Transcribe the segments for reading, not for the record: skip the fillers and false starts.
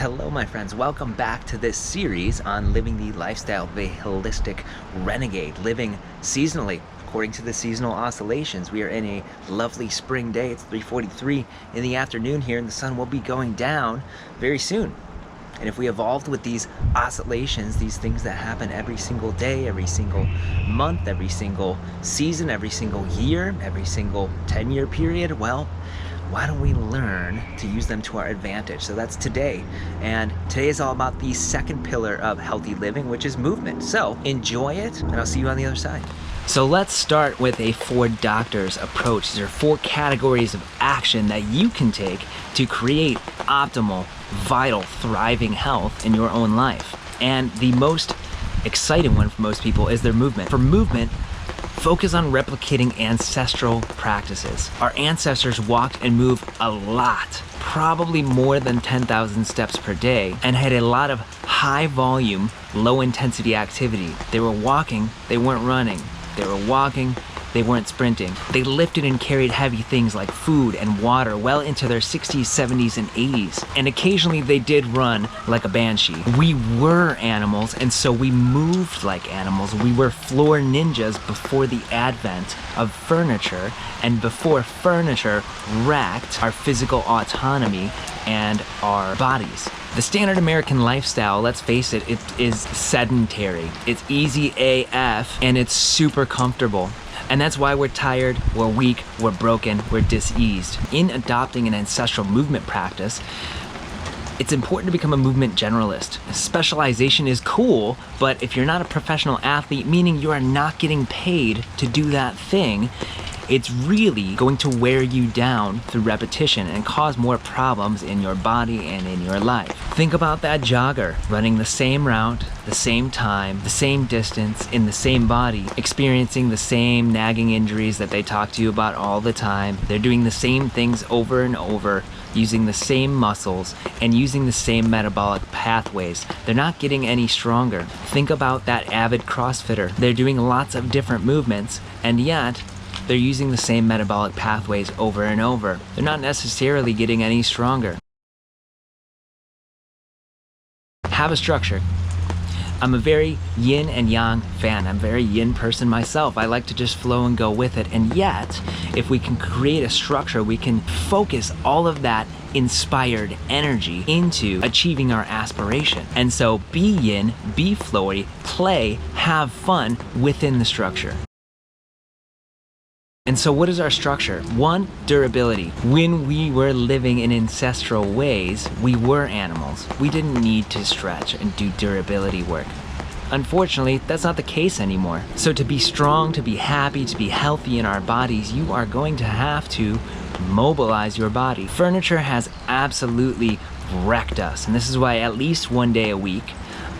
Hello, my friends. Welcome back to this series on living the lifestyle of a holistic renegade, living seasonally according to the seasonal oscillations. We are in a lovely spring day. It's 3:43 in the afternoon here, and the sun will be going down very soon. And if we evolved with these oscillations, these things that happen every single day, every single month, every single season, every single year, every single 10-year period, well, why don't we learn to use them to our advantage? So that's today. And today is all about the second pillar of healthy living, which is movement. So enjoy it, and I'll see you on the other side. So let's start with a 4 doctors approach. These are 4 categories of action that you can take to create optimal, vital, thriving health in your own life. And the most exciting one for most people is their movement. For movement, focus on replicating ancestral practices. Our ancestors walked and moved a lot, probably more than 10,000 steps per day, and had a lot of high volume, low intensity activity. They were walking, they weren't running. They were walking, they weren't sprinting. They lifted and carried heavy things like food and water well into their 60s, 70s, and 80s. And occasionally they did run like a banshee. We were animals, and so we moved like animals. We were floor ninjas before the advent of furniture, and before furniture wrecked our physical autonomy and our bodies. The standard American lifestyle, let's face it, it is sedentary. It's easy AF, and it's super comfortable. And that's why we're tired, we're weak, we're broken, we're diseased. In adopting an ancestral movement practice, it's important to become a movement generalist. Specialization is cool, but if you're not a professional athlete, meaning you are not getting paid to do that thing, it's really going to wear you down through repetition and cause more problems in your body and in your life. Think about that jogger running the same route, the same time, the same distance, in the same body, experiencing the same nagging injuries that they talk to you about all the time. They're doing the same things over and over, using the same muscles and using the same metabolic pathways. They're not getting any stronger. Think about that avid CrossFitter. They're doing lots of different movements, and yet they're using the same metabolic pathways over and over. They're not necessarily getting any stronger. Have a structure. I'm a very yin and yang fan. I'm a very yin person myself. I like to just flow and go with it. And yet, if we can create a structure, we can focus all of that inspired energy into achieving our aspiration. And so be yin, be flowy, play, have fun within the structure. And so what is our structure? 1, durability. When we were living in ancestral ways, we were animals. We didn't need to stretch and do durability work. Unfortunately, that's not the case anymore. So to be strong, to be happy, to be healthy in our bodies, you are going to have to mobilize your body. Furniture has absolutely wrecked us. And this is why at least 1 day a week,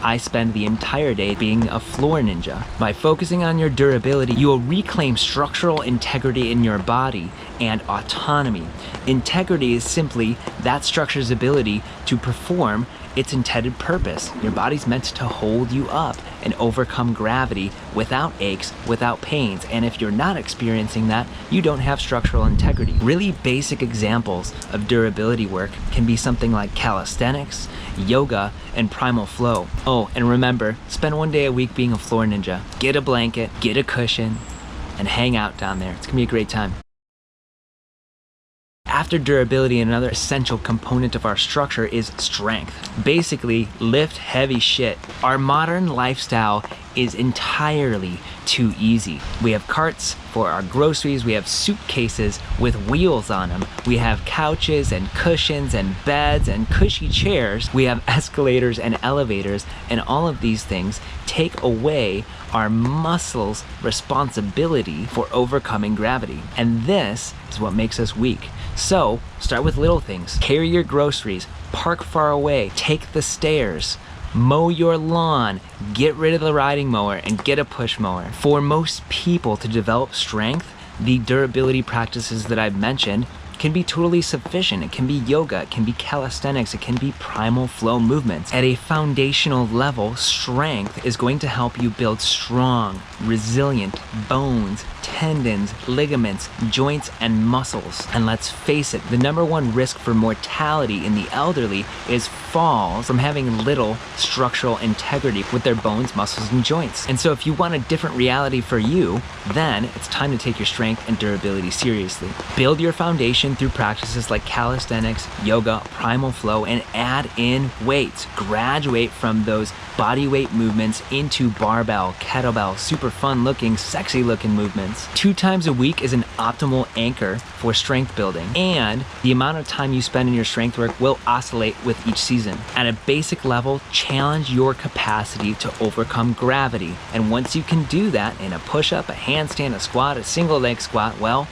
I spend the entire day being a floor ninja. By focusing on your durability, you will reclaim structural integrity in your body and autonomy. Integrity is simply that structure's ability to perform its intended purpose. Your body's meant to hold you up and overcome gravity without aches, without pains. And if you're not experiencing that, you don't have structural integrity. Really basic examples of durability work can be something like calisthenics, yoga, and primal flow. Oh, and remember, spend 1 day a week being a floor ninja. Get a blanket, get a cushion, and hang out down there. It's gonna be a great time. After durability, another essential component of our structure is strength. Basically, lift heavy shit. Our modern lifestyle is entirely too easy. We have carts for our groceries, we have suitcases with wheels on them, we have couches and cushions and beds and cushy chairs, we have escalators and elevators, and all of these things take away our muscles' responsibility for overcoming gravity. And this is what makes us weak. So start with little things. Carry your groceries, park far away, take the stairs, mow your lawn, get rid of the riding mower, and get a push mower. For most people to develop strength, the durability practices that I've mentioned can be totally sufficient. It can be yoga, it can be calisthenics, it can be primal flow movements. At a foundational level, strength is going to help you build strong, resilient bones, tendons, ligaments, joints, and muscles. And let's face it, the #1 risk for mortality in the elderly is falls from having little structural integrity with their bones, muscles, and joints. And so if you want a different reality for you, then it's time to take your strength and durability seriously. Build your foundation through practices like calisthenics, yoga, primal flow, and add in weights. Graduate from those body weight movements into barbell, kettlebell, super fun looking, sexy looking movements. 2 times a week is an optimal anchor for strength building, and the amount of time you spend in your strength work will oscillate with each season. At a basic level, challenge your capacity to overcome gravity, and once you can do that in a push-up, a handstand, a squat, a single leg squat, well,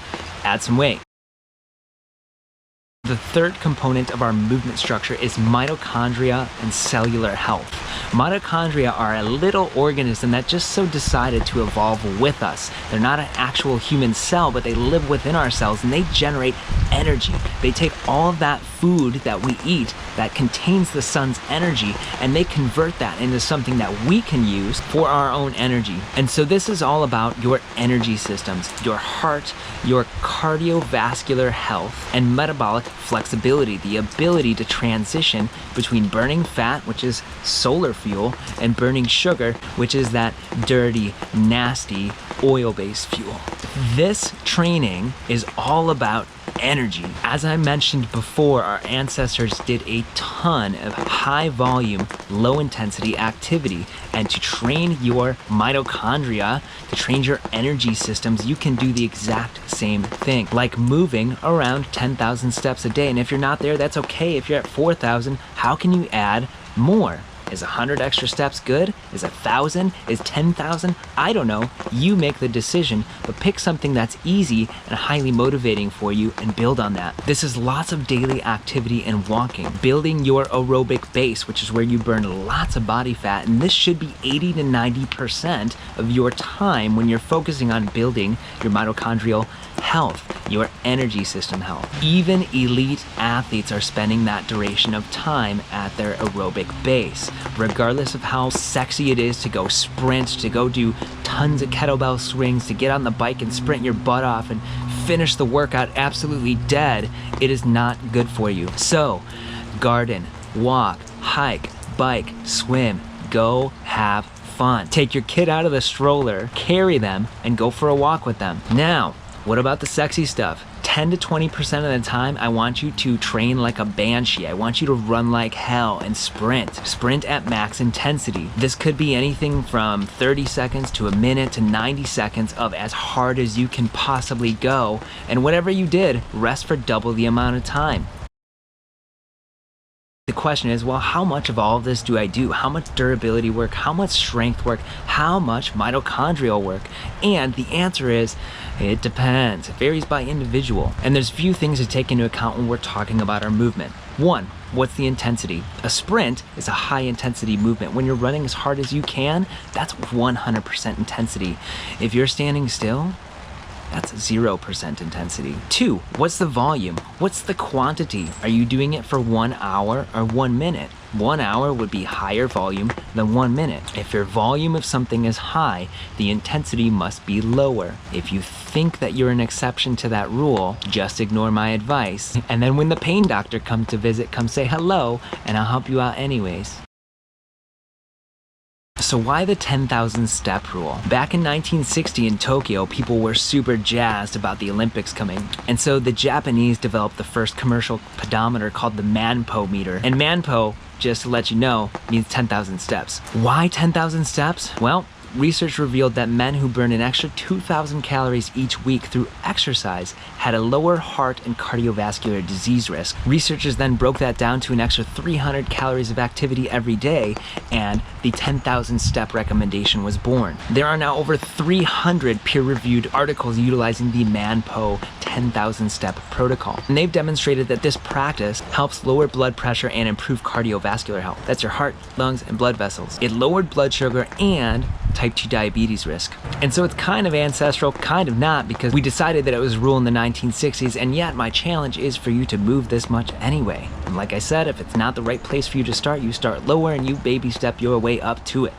add some weight. The third component of our movement structure is mitochondria and cellular health. Mitochondria are a little organism that just so decided to evolve with us. They're not an actual human cell, but they live within our cells and they generate energy. They take all of that food that we eat that contains the sun's energy and they convert that into something that we can use for our own energy. And so this is all about your energy systems, your heart, your cardiovascular health, and metabolic flexibility, the ability to transition between burning fat, which is solar fuel, and burning sugar, which is that dirty, nasty, oil-based fuel. This training is all about energy. As I mentioned before, our ancestors did a ton of high volume, low intensity activity. And to train your mitochondria, to train your energy systems, you can do the exact same thing, like moving around 10,000 steps a day. And if you're not there, that's okay. If you're at 4,000, how can you add more? Is 100 extra steps good? Is 1,000? Is 10,000? I don't know. You make the decision, but pick something that's easy and highly motivating for you and build on that. This is lots of daily activity and walking, building your aerobic base, which is where you burn lots of body fat, and this should be 80 to 90% of your time when you're focusing on building your mitochondrial health, your energy system health. Even elite athletes are spending that duration of time at their aerobic base. Regardless of how sexy it is to go sprint, to go do tons of kettlebell swings, to get on the bike and sprint your butt off and finish the workout absolutely dead, it is not good for you. So, garden, walk, hike, bike, swim, go have fun. Take your kid out of the stroller, carry them, and go for a walk with them. Now, what about the sexy stuff? 10 to 20% of the time, I want you to train like a banshee. I want you to run like hell and sprint. Sprint at max intensity. This could be anything from 30 seconds to a minute to 90 seconds of as hard as you can possibly go. And whatever you did, rest for double the amount of time. The question is, well, how much of all of this do I do? How much durability work? How much strength work? How much mitochondrial work? And the answer is, it depends. It varies by individual. And there's few things to take into account when we're talking about our movement. One, what's the intensity? A sprint is a high intensity movement. When you're running as hard as you can, that's 100% intensity. If you're standing still, that's 0% intensity. 2, what's the volume? What's the quantity? Are you doing it for 1 hour or 1 minute? 1 hour would be higher volume than 1 minute. If your volume of something is high, the intensity must be lower. If you think that you're an exception to that rule, just ignore my advice. And then when the pain doctor comes to visit, come say hello and I'll help you out anyways. So why the 10,000 step rule? Back in 1960 in Tokyo, people were super jazzed about the Olympics coming. And so the Japanese developed the first commercial pedometer called the Manpo meter. And Manpo, just to let you know, means 10,000 steps. Why 10,000 steps? Well, research revealed that men who burned an extra 2,000 calories each week through exercise had a lower heart and cardiovascular disease risk. Researchers then broke that down to an extra 300 calories of activity every day, and the 10,000 step recommendation was born. There are now over 300 peer-reviewed articles utilizing the Manpo 10,000 step protocol. And they've demonstrated that this practice helps lower blood pressure and improve cardiovascular health. That's your heart, lungs, and blood vessels. It lowered blood sugar and type 2 diabetes risk. And so it's kind of ancestral, kind of not, because we decided that it was a rule in the 1960s, and yet my challenge is for you to move this much anyway. And like I said, if it's not the right place for you to start, you start lower and you baby step your way up to it.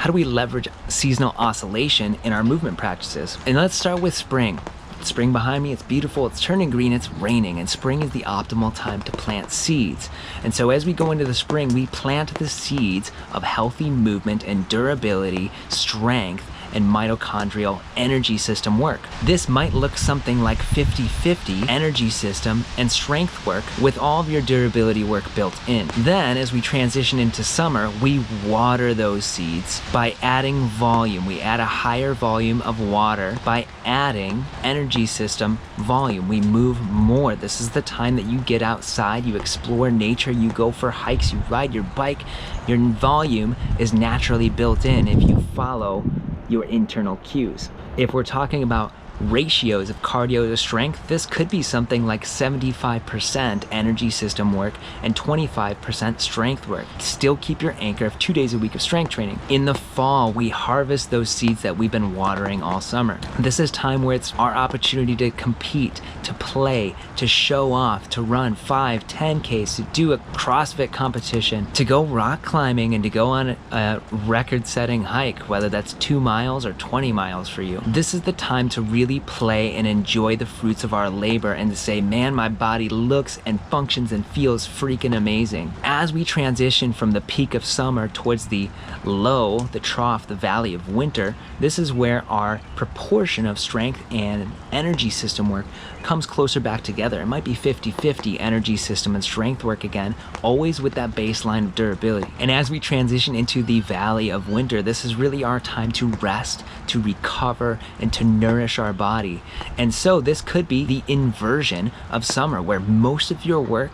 how do we leverage seasonal oscillation in our movement practices? And let's start with spring. Spring behind me, it's beautiful, it's turning green, it's raining, and spring is the optimal time to plant seeds. And so as we go into the spring, we plant the seeds of healthy movement and durability, strength, and mitochondrial energy system work. This might look something like 50-50 energy system and strength work with all of your durability work built in. Then as we transition into summer, we water those seeds by adding volume. We add a higher volume of water by adding energy system volume. We move more. This is the time that you get outside, you explore nature, you go for hikes, you ride your bike. Your volume is naturally built in if you follow your internal cues. If we're talking about ratios of cardio to strength, this could be something like 75% energy system work and 25% strength work. Still keep your anchor of 2 days a week of strength training. In the fall, we harvest those seeds that we've been watering all summer. This is time where it's our opportunity to compete, to play, to show off, to run 5, 10Ks, to do a CrossFit competition, to go rock climbing, and to go on a record-setting hike, whether that's 2 miles or 20 miles for you. This is the time to really play and enjoy the fruits of our labor and to say, man, my body looks and functions and feels freaking amazing. As we transition from the peak of summer towards the low, the trough, the valley of winter, this is where our proportion of strength and energy system work comes closer back together. It might be 50-50 energy system and strength work again, always with that baseline of durability. And as we transition into the valley of winter, this is really our time to rest, to recover, and to nourish our body. And so this could be the inversion of summer, where most of your work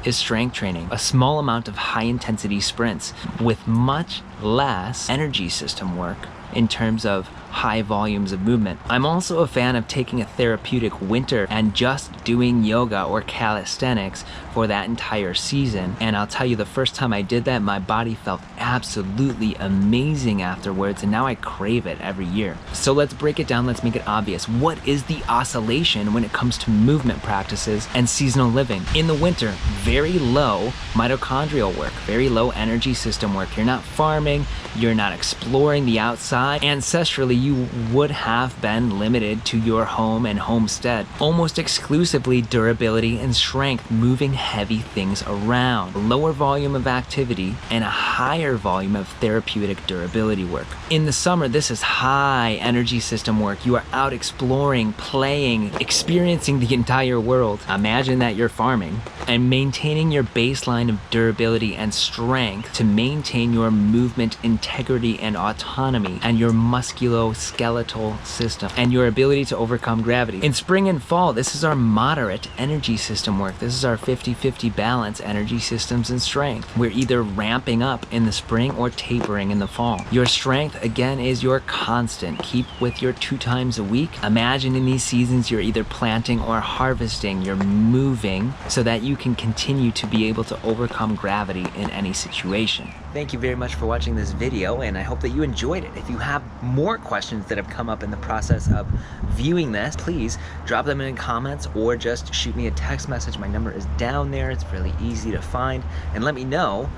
is strength training, a small amount of high intensity sprints with much less energy system work in terms of high volumes of movement. I'm also a fan of taking a therapeutic winter and just doing yoga or calisthenics for that entire season. And I'll tell you, the first time I did that, my body felt absolutely amazing afterwards, and now I crave it every year. So let's break it down, let's make it obvious. What is the oscillation when it comes to movement practices and seasonal living? In the winter, very low mitochondrial work, very low energy system work. You're not farming, you're not exploring the outside. Ancestrally, you would have been limited to your home and homestead. Almost exclusively durability and strength, moving heavy things around. Lower volume of activity and a higher volume of therapeutic durability work. In the summer, this is high energy system work. You are out exploring, playing, experiencing the entire world. Imagine that you're farming and maintaining your baseline of durability and strength to maintain your movement integrity and autonomy and your musculoskeletal system and your ability to overcome gravity. In spring and fall, this is our moderate energy system work. This is our 50-50 balance energy systems and strength. We're either ramping up in the spring or tapering in the fall. Your strength, again, is your constant. Keep with your 2 times a week. Imagine in these seasons you're either planting or harvesting. You're moving so that you can continue to be able to overcome gravity in any situation. Thank you very much for watching this video, and I hope that you enjoyed it. If you have more questions that have come up in the process of viewing this, please drop them in the comments or just shoot me a text message. My number is down there. It's really easy to find, and let me know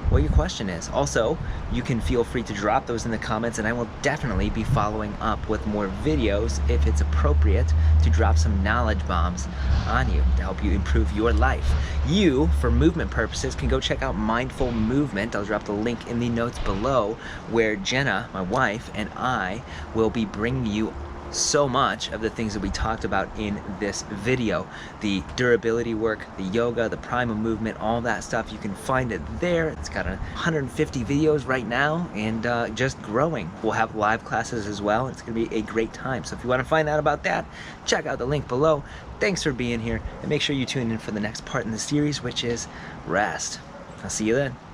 what your question is. Also, you can feel free to drop those in the comments, and I will definitely be following up with more videos if it's appropriate to drop some knowledge bombs on you to help you improve your life. You, for movement purposes, can go check out Mindful Movement. I'll drop the link in the notes below, where Jenna, my wife, and I will be bringing you so much of the things that we talked about in this video. The durability work, the yoga, the primal movement, all that stuff, you can find it there. It's got 150 videos right now, and just growing. We'll have live classes as well. It's gonna be a great time. So if you want to find out about that, check out the link below. Thanks for being here, and make sure you tune in for the next part in the series, which is rest. I'll see you then.